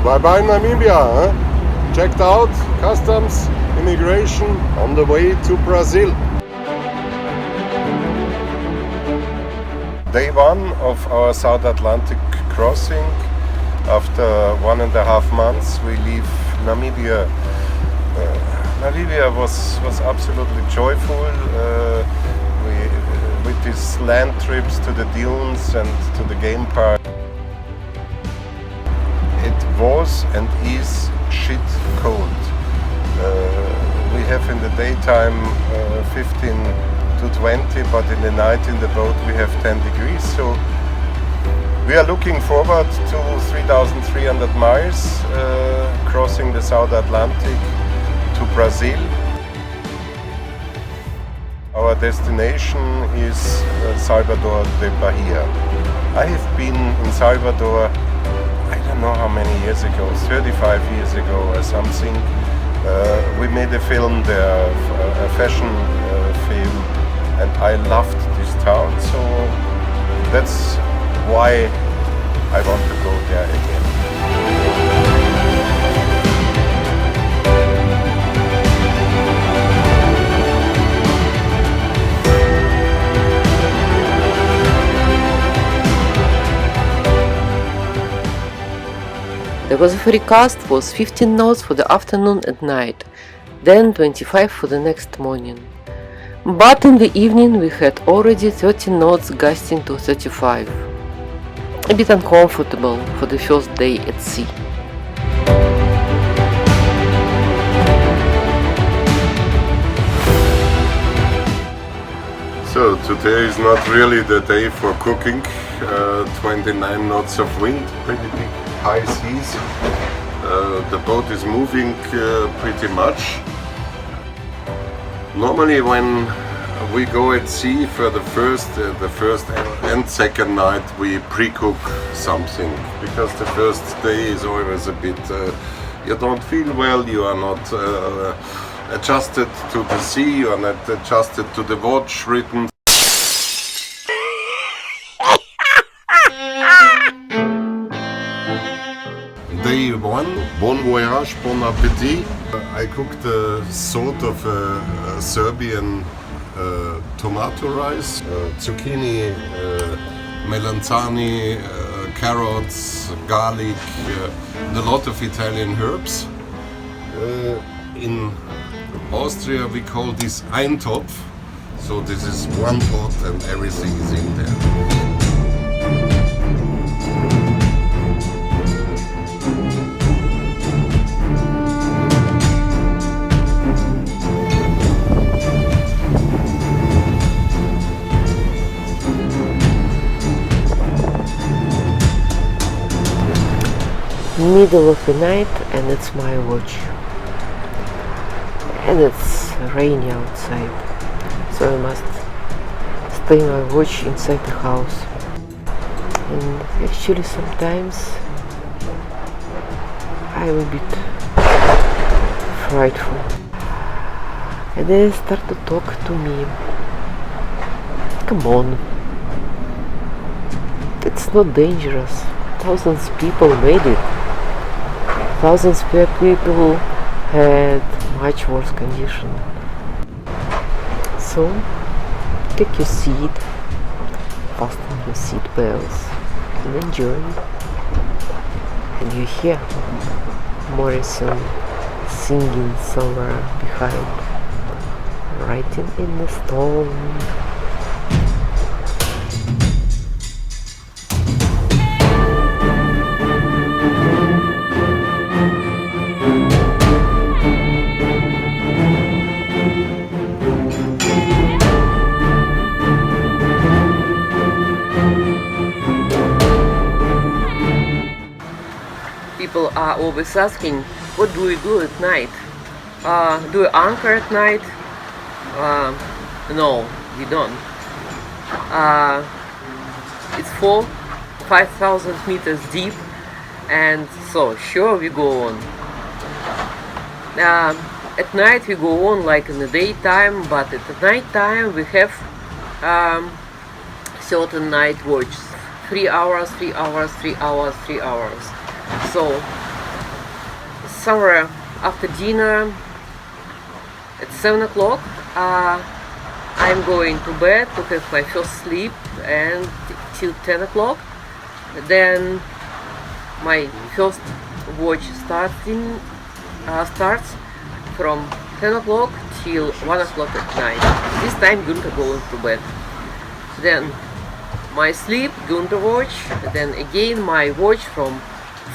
Bye bye Namibia. Checked out, customs, immigration, on the way to Brazil. Day one of our South Atlantic crossing. After 1.5 months we leave Namibia. Namibia was absolutely joyful. With these land trips to the dunes and to the game park. It was and is shit cold. We have in the daytime 15 to 20, but in the night in the boat we have 10 degrees. So we are looking forward to 3,300 miles crossing the South Atlantic to Brazil. Our destination is Salvador de Bahia. I have been in Salvador, I don't know how many years ago, 35 years ago or something. We made a film there, a fashion film, and I loved this town, so that's why I want to go there again. There was a forecast was 15 knots for the afternoon and night, then 25 for the next morning. But in the evening we had already 30 knots gusting to 35. A bit uncomfortable for the first day at sea. So today is not really the day for cooking. 29 knots of wind, pretty big high seas. The boat is moving pretty much. Normally when we go at sea for the first and second night we pre-cook something, because the first day is always a bit you don't feel well, you are not adjusted to the sea, you are not adjusted to the watch rhythm. Day one, bon voyage, bon appetit. I cooked a sort of a Serbian tomato rice, zucchini, melanzani, carrots, garlic, and a lot of Italian herbs. In Austria we call this Eintopf, so this is one pot and everything is in there. Middle of the night and it's my watch, and it's rainy outside, so I must stay my watch inside the house. And actually sometimes I'm a bit frightful, and they start to talk to me. Come on, it's not dangerous. Thousands of people made it. Thousands of people had much worse condition. So take your seat, fasten your seat belts, and enjoy. And you hear Morrison singing somewhere behind, writing in the stone. People are always asking, what do we do at night? Do we anchor at night? No, we don't. It's 5,000 meters deep, and so sure we go on. At night we go on like in the daytime, but at the night time we have certain night watches. 3 hours, 3 hours, 3 hours, 3 hours. So somewhere after dinner at 7 o'clock. I'm going to bed to have my first sleep, and till 10 o'clock. Then my first watch starts from 10 o'clock till 1 o'clock at night. This time Guenther goes to bed. Then my sleep, Guenther watch, then again my watch from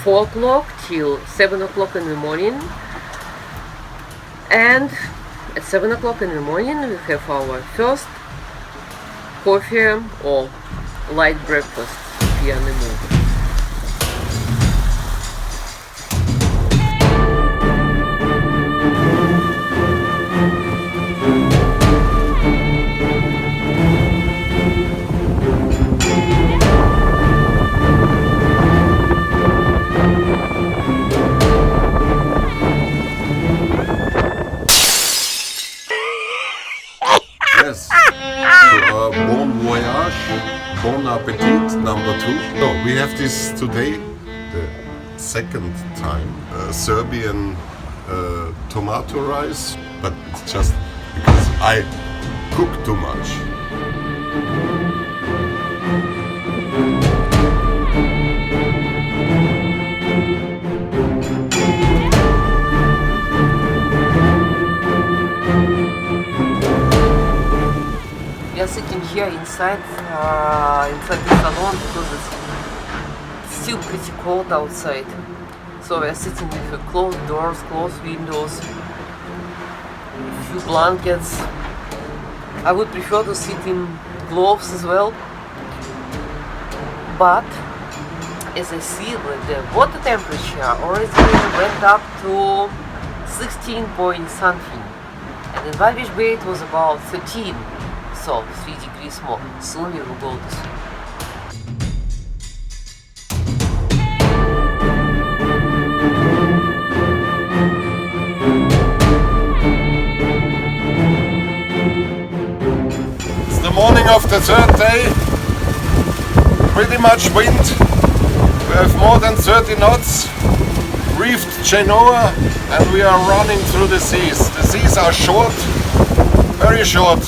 4 o'clock till 7 o'clock in the morning. And at 7 o'clock in the morning we have our first coffee or light breakfast here on the move. Yes, to bon voyage, bon appetit, number 2. So we have this today, the second time, Serbian tomato rice, but it's just because I cook too much. We are sitting here inside the salon because it's still pretty cold outside. So we are sitting with closed doors, closed windows, a few blankets. I would prefer to sit in gloves as well. But as I see that the water temperature already went up to 16 point something. And in Valvish Bay it was about 13. So 3 degrees more. Soon we will go to sleep. It's the morning of the third day. Pretty much wind. We have more than 30 knots. Reefed Genoa, and we are running through the seas. The seas are short, very short.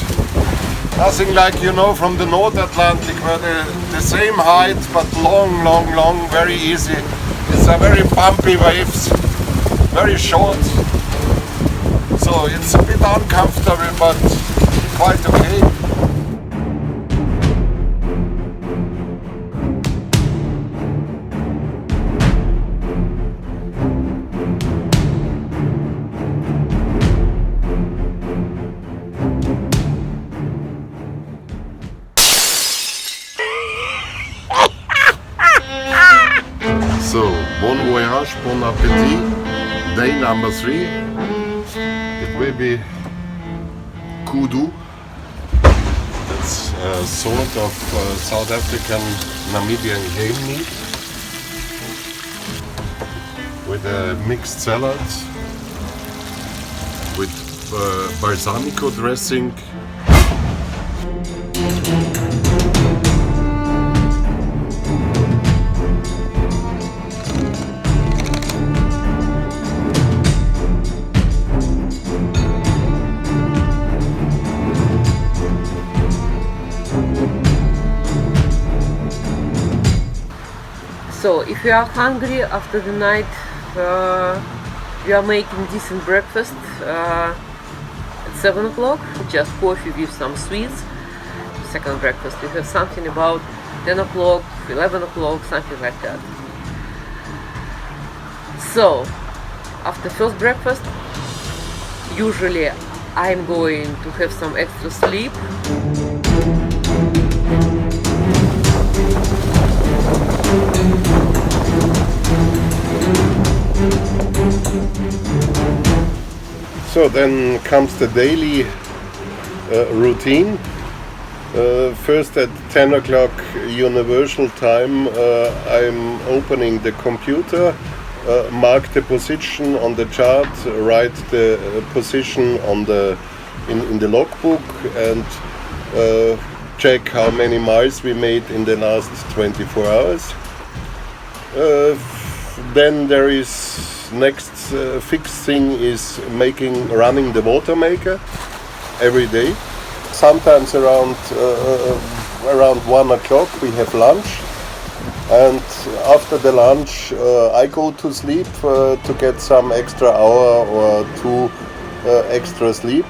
Nothing like, you know, from the North Atlantic, where the same height but long, very easy. It's a very bumpy waves, very short. So it's a bit uncomfortable, but quite okay. So, bon voyage, bon appetit, day number 3. It will be kudu. That's a sort of South African Namibian game meat with a mixed salad with balsamico dressing. So if you are hungry after the night, we are making decent breakfast at 7 o'clock, just coffee with some sweets. Second breakfast, we have something about 10 o'clock, 11 o'clock, something like that. So after first breakfast, usually I'm going to have some extra sleep. So then comes the daily routine. First at 10 o'clock universal time, I'm opening the computer, mark the position on the chart, write the position on in the logbook, and check how many miles we made in the last 24 hours. Then there is next fixed thing is running the Watermaker every day. Sometimes around 1 o'clock we have lunch, and after the lunch I go to sleep to get some extra hour or two extra sleep.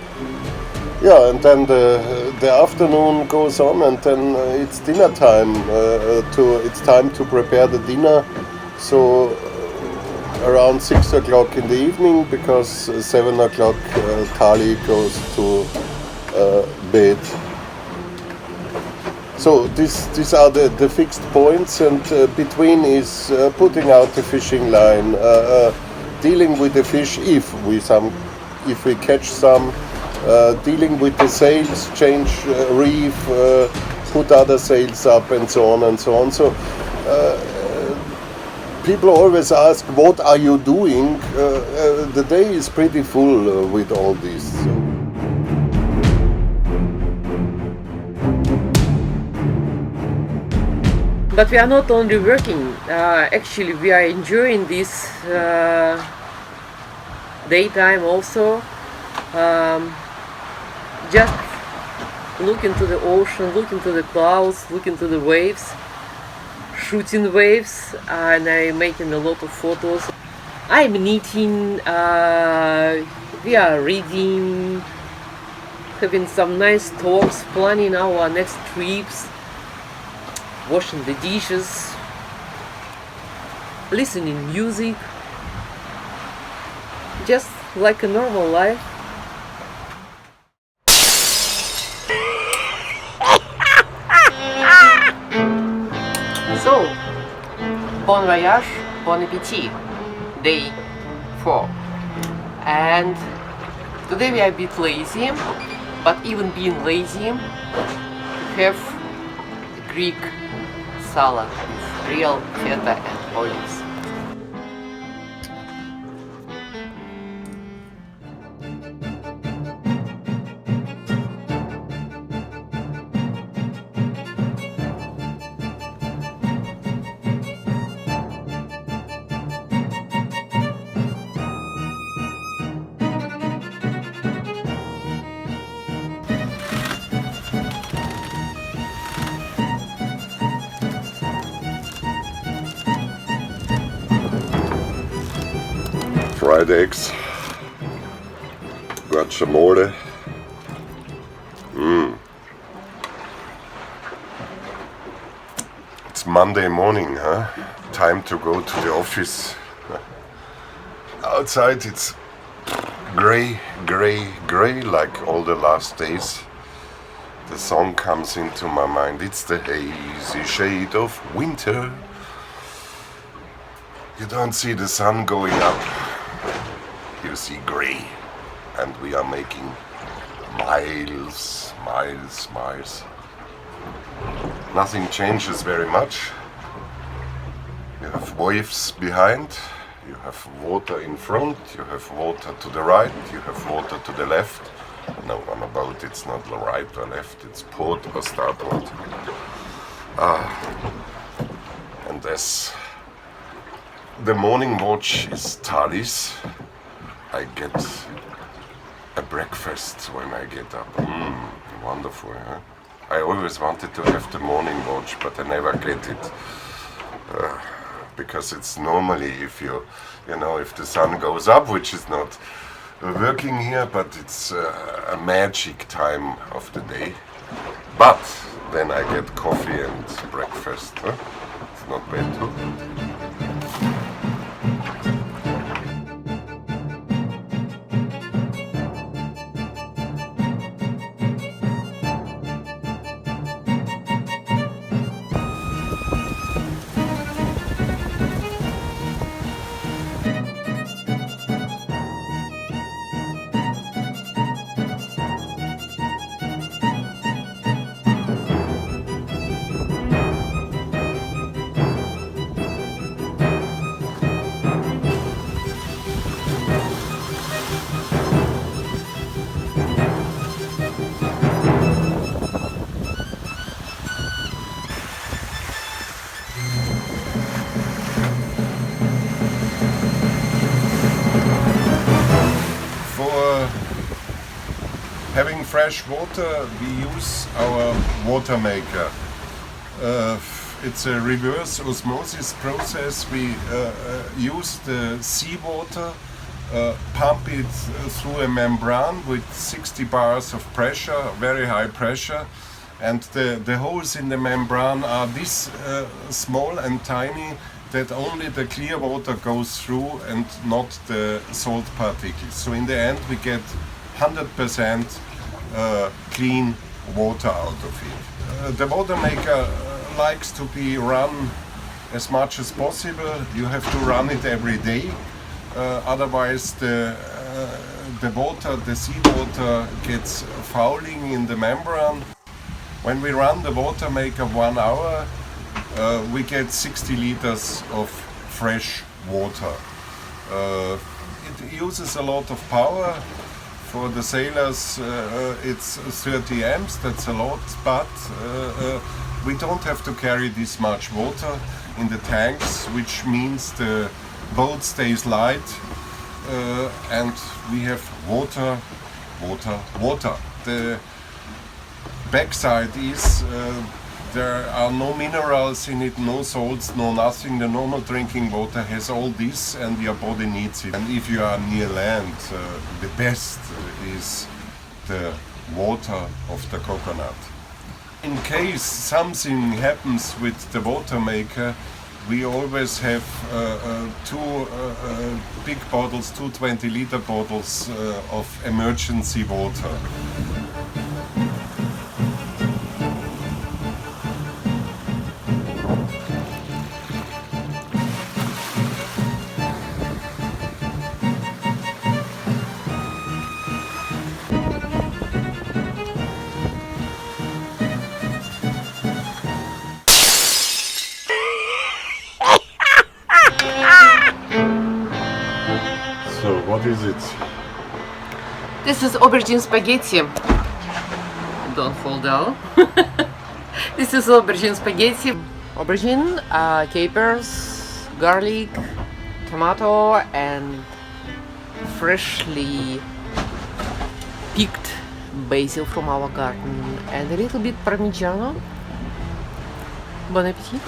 Yeah, and then the afternoon goes on, and then it's dinner time. It's time to prepare the dinner. So around 6 o'clock in the evening, because 7 o'clock Tali goes to bed. So these are the fixed points, and between is putting out the fishing line, dealing with the fish if we catch some. Dealing with the sails, change reef, put other sails up, and so on and so on. So people always ask, what are you doing? The day is pretty full with all this. But we are not only working, actually we are enjoying this daytime also. Just look into the ocean, look into the clouds, look into the waves, shooting waves, and I'm making a lot of photos. I'm knitting, we are reading, having some nice talks, planning our next trips, washing the dishes, listening music, just like a normal life. So, bon voyage, bon appétit, day 4. And today we are a bit lazy, but even being lazy, we have Greek salad with real feta and olives. Fried eggs, guacamole. It's Monday morning, huh? Time to go to the office. Outside it's grey, grey, grey like all the last days. The song comes into my mind. It's the hazy shade of winter. You don't see the sun going up. You see grey, and we are making miles. Nothing changes very much. You have waves behind, you have water in front, you have water to the right, you have water to the left. No, on a boat it's not the right or left, it's port or starboard. And as the morning watch is Tali's, I get a breakfast when I get up. Wonderful, huh? I always wanted to have the morning watch, but I never get it. Because it's normally if if the sun goes up, which is not working here, but it's a magic time of the day. But then I get coffee and breakfast. Huh? It's not bad too. fresh water, we use our Watermaker. It's a reverse osmosis process. We use the seawater, pump it through a membrane with 60 bars of pressure, very high pressure, and the holes in the membrane are this small and tiny that only the clear water goes through and not the salt particles. So in the end we get 100% clean water out of it. The Watermaker likes to be run as much as possible. You have to run it every day, otherwise the water, the seawater, gets fouling in the membrane. When we run the Watermaker 1 hour, we get 60 liters of fresh water. It uses a lot of power. For the sailors it's 30 amps, that's a lot, but we don't have to carry this much water in the tanks, which means the boat stays light and we have water, water, water. The backside is there are no minerals in it, no salts, no nothing. The normal drinking water has all this and your body needs it. And if you are near land, the best is the water of the coconut. In case something happens with the Watermaker, we always have two big bottles, 220-liter bottles of emergency water. What is it? This is aubergine spaghetti. Don't fall down. This is aubergine spaghetti. Aubergine, capers, garlic, tomato, and freshly picked basil from our garden, and a little bit parmigiano. Bon appetit.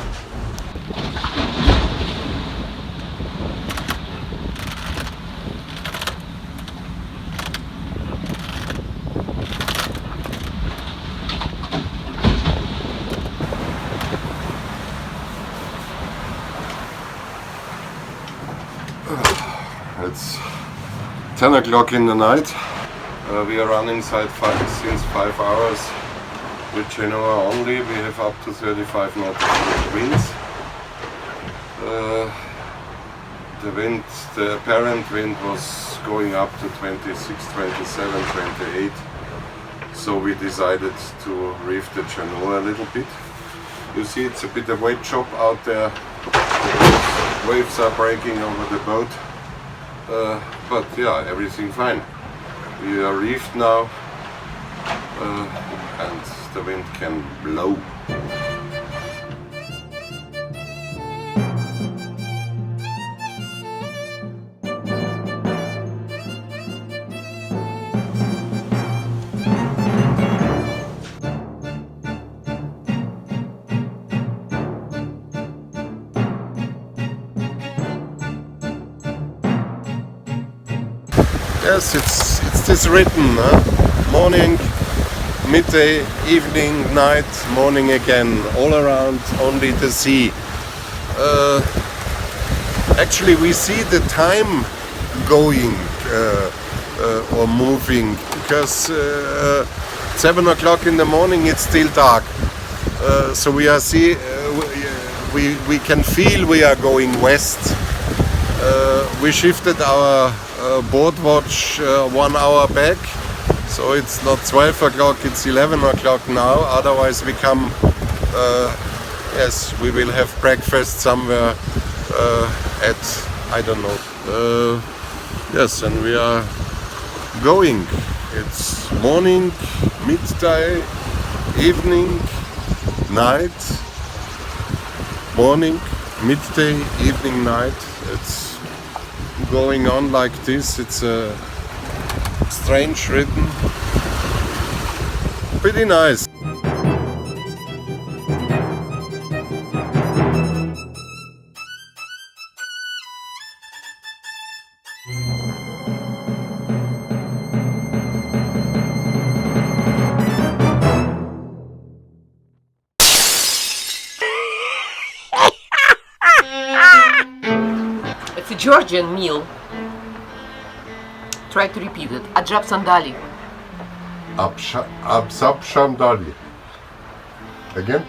It's 10 o'clock in the night. We are running since 5 hours with Genoa only. We have up to 35 nautical winds. The apparent wind was going up to 26, 27, 28. So we decided to reef the Genoa a little bit. You see, it's a bit of wet job out there. Waves are breaking over the boat. But yeah, everything fine. We are reefed now and the wind can blow. Yes, it's this rhythm, morning, midday, evening, night, morning again, all around, only the sea. Actually we see the time going or moving, because 7 o'clock in the morning it's still dark. So we are we can feel we are going west. We shifted our board watch 1 hour back, so it's not 12 o'clock, it's 11 o'clock now. Otherwise we come, yes, we will have breakfast somewhere at, I don't know, yes, and we are going. It's morning, midday, evening, night, morning, midday, evening, night. It's going on like this. It's a strange rhythm. pretty nice. It's a Georgian meal. Try to repeat it. Ajab sandali. Absab Shandali. Again?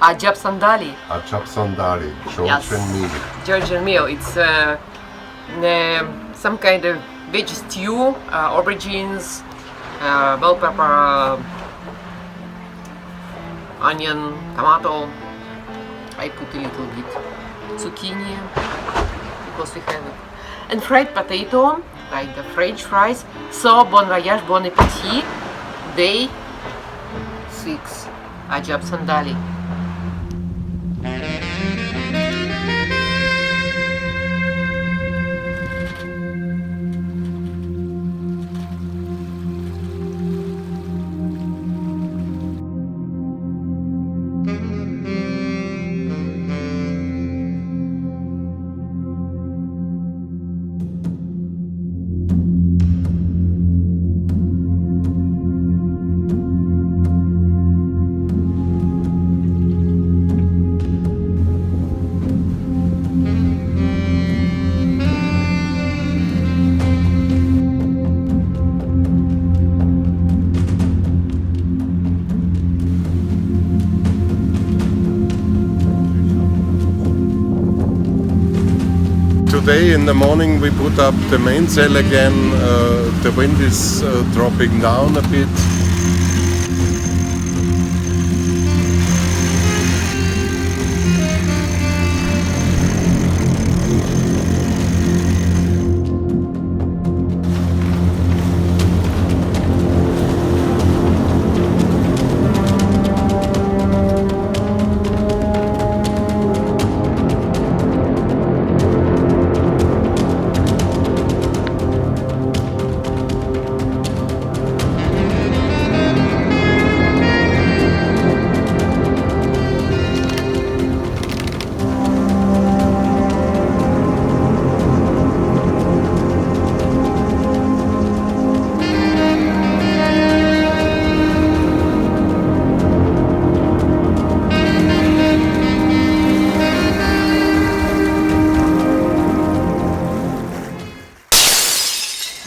Ajab sandali. Achap Sandali. Georgian meal. Georgian meal. It's some kind of veg stew, aubergines, bell pepper, onion, tomato. I put a little bit zucchini because we have it. And fried potato, like the French fries. So bon voyage, bon appetit. Day 6. Ajab sandali. Today in the morning we put up the mainsail again. The wind is dropping down a bit.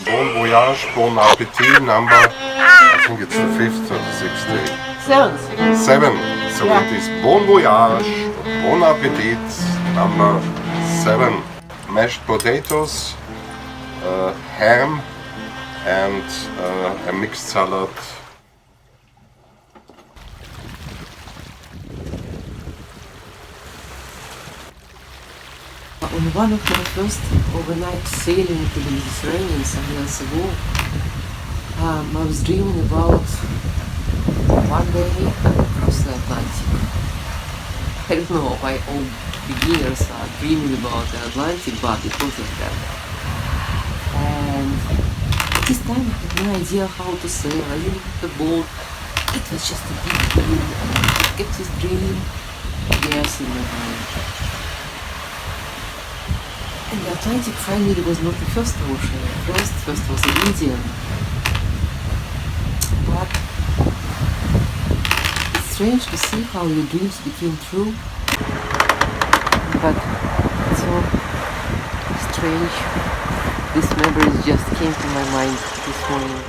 Bon voyage, bon appetit, number, I think it's the 5th or the 6th day. 7th. 7. So Yeah. it is bon voyage, bon appetit, number 7. Mashed potatoes, ham, and a mixed salad. On one of my first overnight sailing to the Mediterranean some years ago, I was dreaming about one day across the Atlantic. I don't know why all beginners are dreaming about the Atlantic, but it was like that. And at this time I had no idea how to sail. I didn't have a boat. It was just a big dream. I kept this dream, yes, in my mind. And the Atlantic finally was not the first ocean. First was the Indian. But it's strange to see how your dreams became true. But it's so strange. These memories just came to my mind this morning.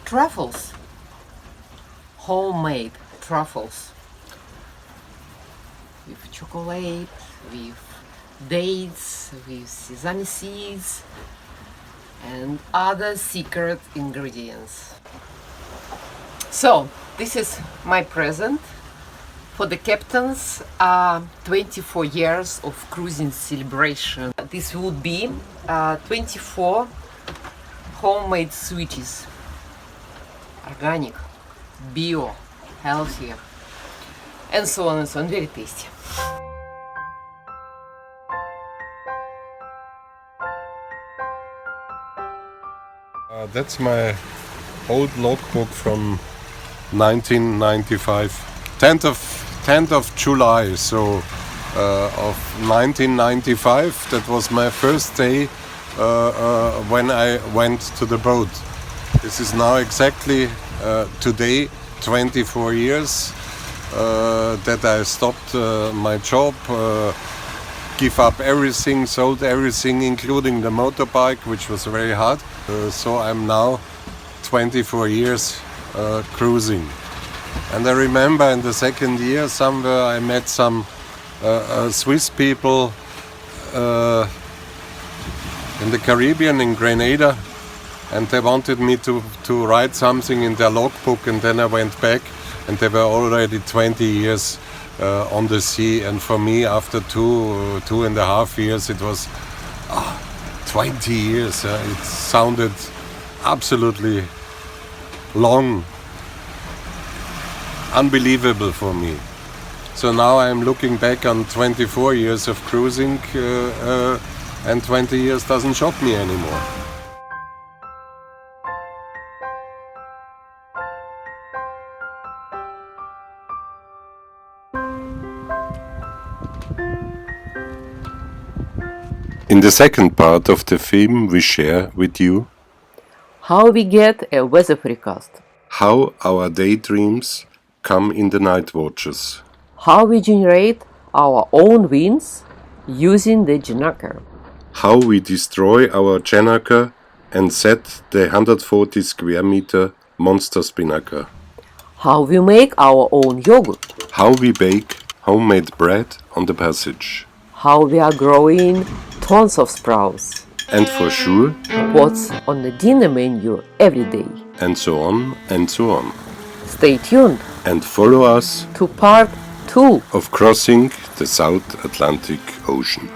Truffles, homemade truffles with chocolate, with dates, with sesame seeds and other secret ingredients. So this is my present for the captain's 24 years of cruising celebration. This would be 24 homemade sweeties. Organic, bio, healthier, and so on and so on. Very tasty. That's my old logbook from 1995, 10th of July, so of 1995. That was my first day when I went to the boat. This is now exactly today 24 years that I stopped my job, give up everything, sold everything, including the motorbike, which was very hard. So I'm now 24 years cruising. And I remember in the second year somewhere I met some Swiss people in the Caribbean, in Grenada, and they wanted me to write something in their logbook, and then I went back and they were already 20 years on the sea, and for me after two and a half years it was 20 years. It sounded absolutely long, unbelievable for me. So now I'm looking back on 24 years of cruising and 20 years doesn't shock me anymore. In the second part of the film, we share with you How we get a weather forecast. how our daydreams come in the night watches, How we generate our own winds using the Watermaker. how we destroy our Watermaker and set the 140 square meter monster spinnaker, How we make our own yogurt. how we bake homemade bread on the passage, How we are growing tons of sprouts. and for sure, What's on the dinner menu every day. and so on and so on. Stay tuned And follow us to part 2. of crossing the South Atlantic Ocean.